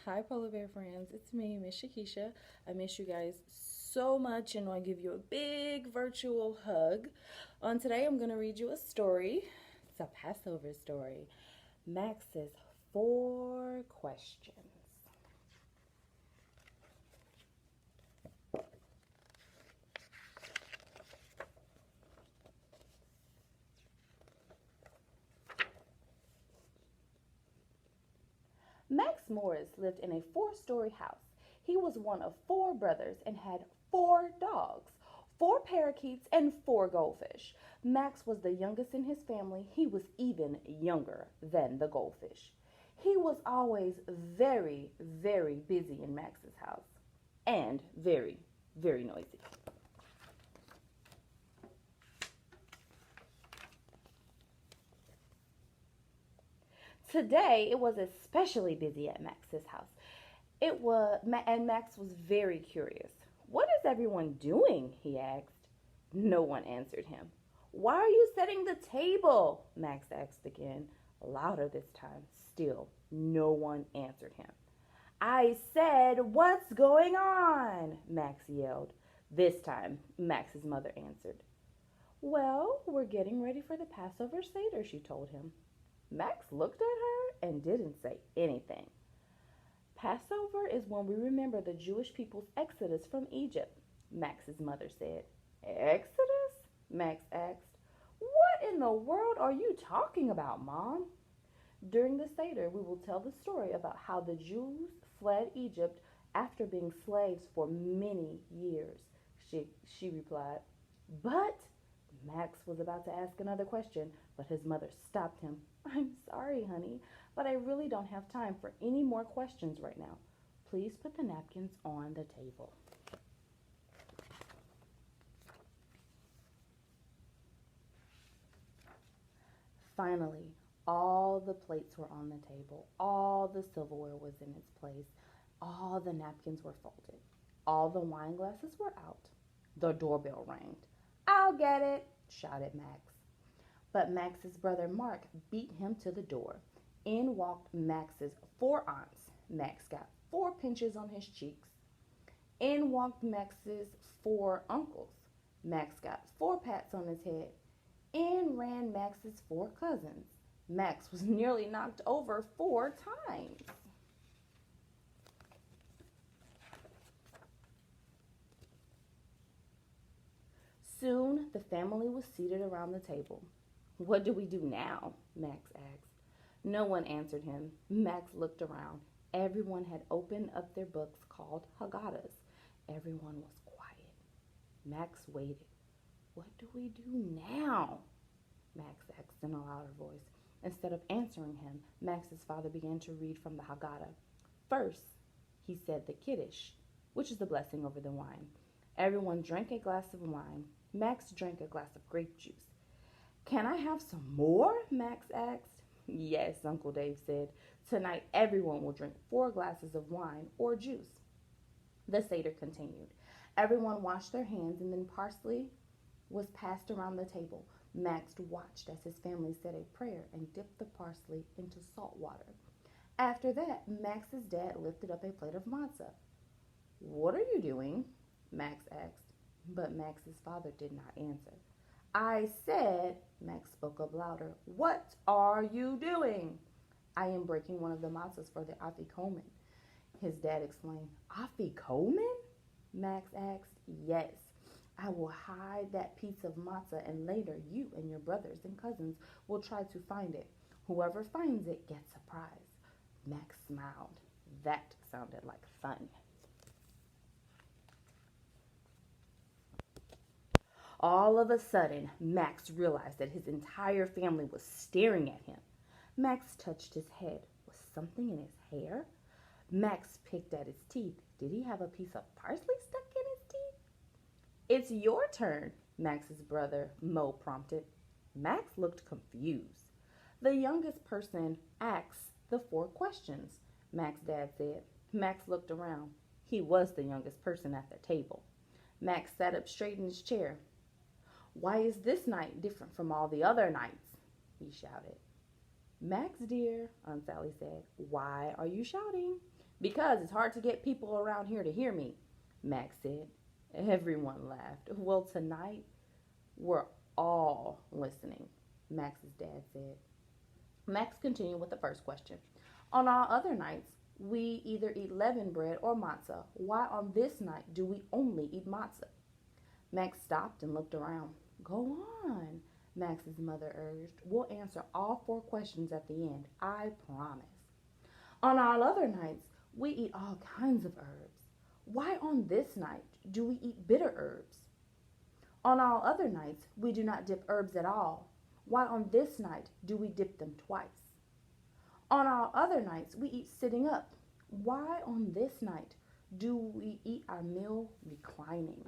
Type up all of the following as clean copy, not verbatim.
Hi, polar bear friends. It's me, Miss Shikisha. I miss you guys so much and want to give you a big virtual hug. On today, I'm going to read you a story. It's a Passover story. Max's four questions. Max Morris lived in a four-story house. He was one of four brothers and had four dogs, four parakeets, and four goldfish. Max was the youngest in his family. He was even younger than the goldfish. He was always very, very busy in Max's house and very, very noisy. Today, it was especially busy at Max's house. And Max was very curious. "What is everyone doing?" he asked. No one answered him. "Why are you setting the table?" Max asked again, louder this time. Still, no one answered him. "I said, what's going on?" Max yelled. This time, Max's mother answered. "Well, we're getting ready for the Passover Seder," she told him. Max looked at her and didn't say anything. "Passover is when we remember the Jewish people's exodus from Egypt," Max's mother said. "Exodus?" Max asked. "What in the world are you talking about, Mom?" "During the Seder, we will tell the story about how the Jews fled Egypt after being slaves for many years," she replied. "But," Max was about to ask another question, but his mother stopped him. "I'm sorry, honey, but I really don't have time for any more questions right now. Please put the napkins on the table." Finally, all the plates were on the table. All the silverware was in its place. All the napkins were folded. All the wine glasses were out. The doorbell rang. "I'll get it," shouted Max. But Max's brother Mark beat him to the door. In walked Max's four aunts. Max got four pinches on his cheeks. In walked Max's four uncles. Max got four pats on his head. In ran Max's four cousins. Max was nearly knocked over four times. Soon the family was seated around the table. "What do we do now?" Max asked. No one answered him. Max looked around. Everyone had opened up their books called Haggadahs. Everyone was quiet. Max waited. "What do we do now?" Max asked in a louder voice. Instead of answering him, Max's father began to read from the Haggadah. First, he said the Kiddush, which is the blessing over the wine. Everyone drank a glass of wine. Max drank a glass of grape juice. "Can I have some more?" Max asked. "Yes," Uncle Dave said. "Tonight everyone will drink 4 glasses of wine or juice." The Seder continued. Everyone washed their hands and then parsley was passed around the table. Max watched as his family said a prayer and dipped the parsley into salt water. After that, Max's dad lifted up a plate of matzah. "What are you doing?" Max asked. But Max's father did not answer. "I said," Max spoke up louder, "what are you doing?" "I am breaking one of the matzahs for the afikomen," his dad explained. "Afikomen?" Max asked. "Yes. I will hide that piece of matzah and later you and your brothers and cousins will try to find it. Whoever finds it gets a prize." Max smiled. That sounded like fun. All of a sudden, Max realized that his entire family was staring at him. Max touched his head. Was something in his hair? Max picked at his teeth. Did he have a piece of parsley stuck in his teeth? "It's your turn," Max's brother Mo prompted. Max looked confused. "The youngest person asks the 4 questions," Max's dad said. Max looked around. He was the youngest person at the table. Max sat up straight in his chair. "Why is this night different from all the other nights?" he shouted. "Max, dear," Aunt Sally said, "why are you shouting?" Because it's hard to get people around here to hear me, Max said. Everyone laughed. Well, tonight we're all listening, Max's dad said. Max continued with the first question. On all other nights, we either eat leavened bread or matzah. Why on this night do we only eat matzah? Max stopped and looked around. Go on, Max's mother urged. We'll answer all four questions at the end, I promise. On all other nights, we eat all kinds of herbs. Why on this night do we eat bitter herbs? On all other nights, we do not dip herbs at all. Why on this night do we dip them twice? On all other nights, we eat sitting up. Why on this night do we eat our meal reclining?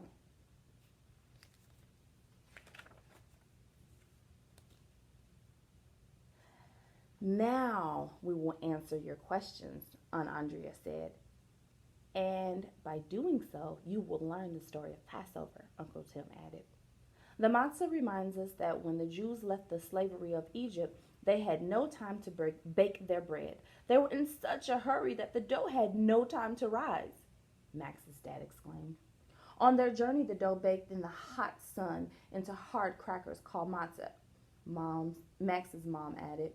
Now we will answer your questions, Aunt Andrea said. And by doing so, you will learn the story of Passover, Uncle Tim added. The matzah reminds us that when the Jews left the slavery of Egypt, they had no time to bake their bread. They were in such a hurry that the dough had no time to rise, Max's dad exclaimed. On their journey, the dough baked in the hot sun into hard crackers called matzah. Max's mom added.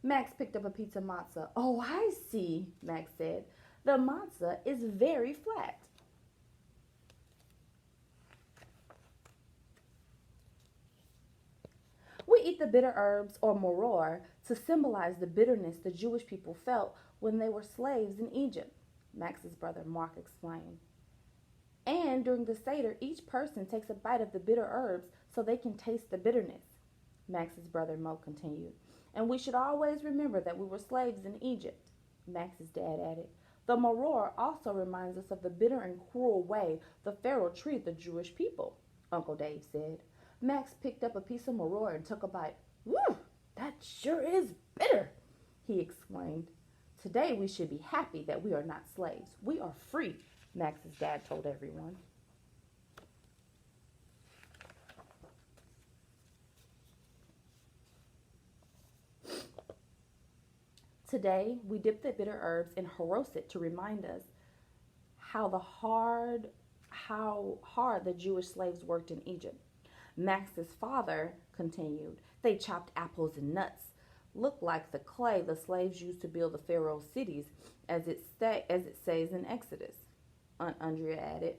Max picked up a piece of matzah. Oh, I see, Max said. The matzah is very flat. We eat the bitter herbs or maror to symbolize the bitterness the Jewish people felt when they were slaves in Egypt, Max's brother Mark explained. And during the Seder, each person takes a bite of the bitter herbs so they can taste the bitterness, Max's brother Mo continued. And we should always remember that we were slaves in Egypt, Max's dad added. The maror also reminds us of the bitter and cruel way the Pharaoh treated the Jewish people, Uncle Dave said. Max picked up a piece of maror and took a bite. Whew, that sure is bitter, he exclaimed. Today we should be happy that we are not slaves. We are free, Max's dad told everyone. Today, we dip the bitter herbs in Horseradish to remind us how hard the Jewish slaves worked in Egypt. Max's father continued, they chopped apples and nuts, looked like the clay the slaves used to build the Pharaoh's cities, as it says in Exodus, Aunt Andrea added.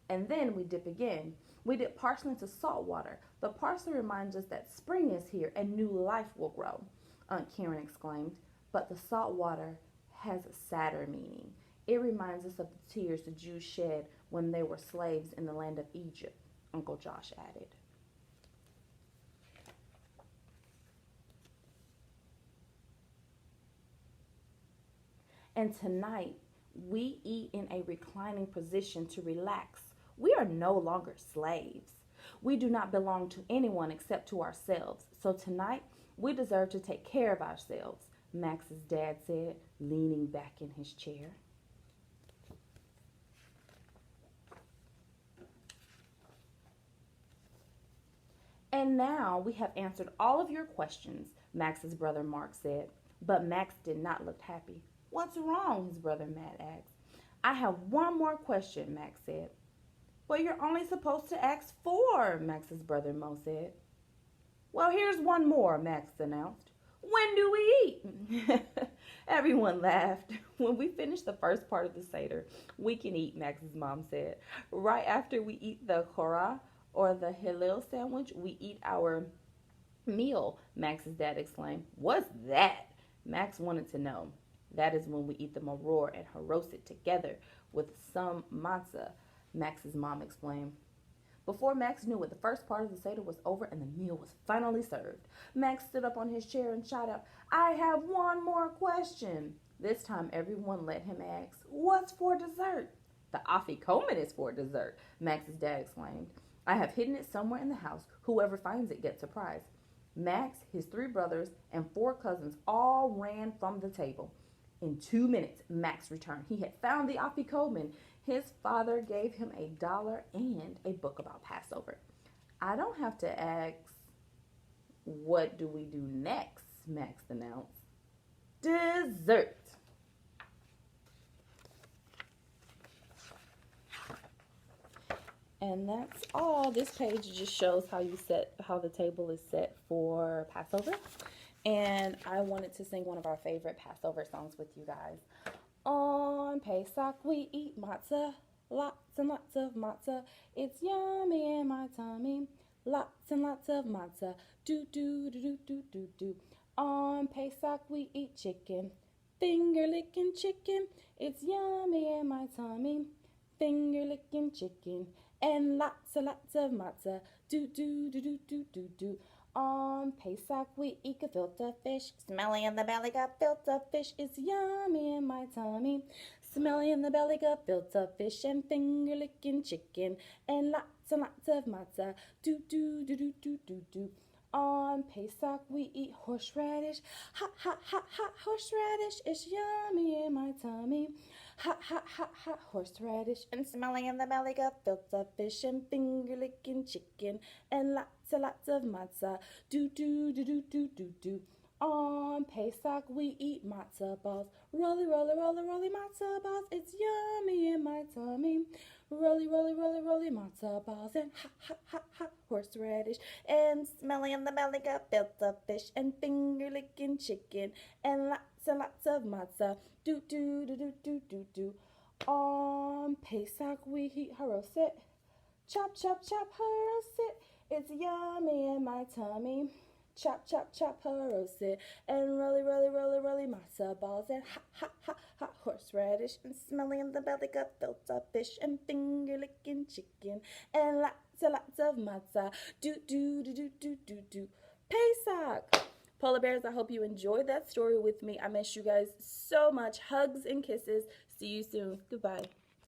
And then we dip again. We dip parsley into salt water. The parsley reminds us that spring is here and new life will grow, Aunt Karen exclaimed. But the salt water has a sadder meaning. It reminds us of the tears the Jews shed when they were slaves in the land of Egypt, Uncle Josh added. And tonight, we eat in a reclining position to relax. We are no longer slaves. We do not belong to anyone except to ourselves. So tonight, we deserve to take care of ourselves, Max's dad said, leaning back in his chair. And now we have answered all of your questions, Max's brother Mark said. But Max did not look happy. What's wrong? His brother Matt asked. I have one more question, Max said. But you're only supposed to ask four, Max's brother Mo said. Well, here's one more, Max announced. When do we eat? Everyone laughed. When we finish the first part of the Seder, we can eat, Max's mom said. Right after we eat the chorah or the Hillel sandwich, we eat our meal, Max's dad exclaimed. What's that? Max wanted to know. That is when we eat the maror and haroset together with some matzah, Max's mom explained. Before Max knew it, the first part of the Seder was over and the meal was finally served. Max stood up on his chair and shouted out, I have one more question. This time everyone let him ask, what's for dessert? The afikomen is for dessert, Max's dad exclaimed. I have hidden it somewhere in the house. Whoever finds it gets a prize. Max, his three brothers, and four cousins all ran from the table. In 2 minutes, Max returned. He had found the afikomen. His father gave him $1 and a book about Passover. I don't have to ask, what do we do next? Max announced. Dessert. And that's all. This page just shows how the table is set for Passover. And I wanted to sing one of our favorite Passover songs with you guys. On Pesach we eat matzah, lots and lots of matzah. It's yummy in my tummy. Lots and lots of matzah. Do do do do do do do. On Pesach we eat chicken, finger licking chicken. It's yummy in my tummy. Finger licking chicken and lots and lots of matzah. Do do do do do do do. On Pesach we eat gefilte fish. Smelly in the belly, gefilte fish is yummy in my tummy. Smelly in the belly, gefilte fish and finger licking chicken and lots of matzah. Do do do do do do do. On Pesach we eat horseradish. Hot, hot, hot, hot horseradish is yummy in my tummy. Hot, hot, hot, hot horseradish and smelly in the belly, gefilte fish and finger licking chicken and lots of matzah. Do do do do do do do. On Pesach we eat matzah balls. Rolly, rolly, rolly, rolly matzah balls. It's yummy in my tummy. Rolly, rolly, rolly, rolly matzah balls and hot, hot, hot, hot horseradish and smelly in the belly, gefilte fish and finger licking chicken and lots of matzah. Do do do do do do do. On Pesach we eat haroset. Chop, chop, chop haroset. It's yummy in my tummy. Chop, chop, chop haroset and rolly, rolly, rolly, rolly matzah balls and hot, hot, hot, hot horseradish and smelly in the belly, gefilte fish and finger licking chicken and lots of matzah. Do do do do do do do. Pesach. Polar Bears, I hope you enjoyed that story with me. I miss you guys so much. Hugs and kisses. See you soon. Goodbye.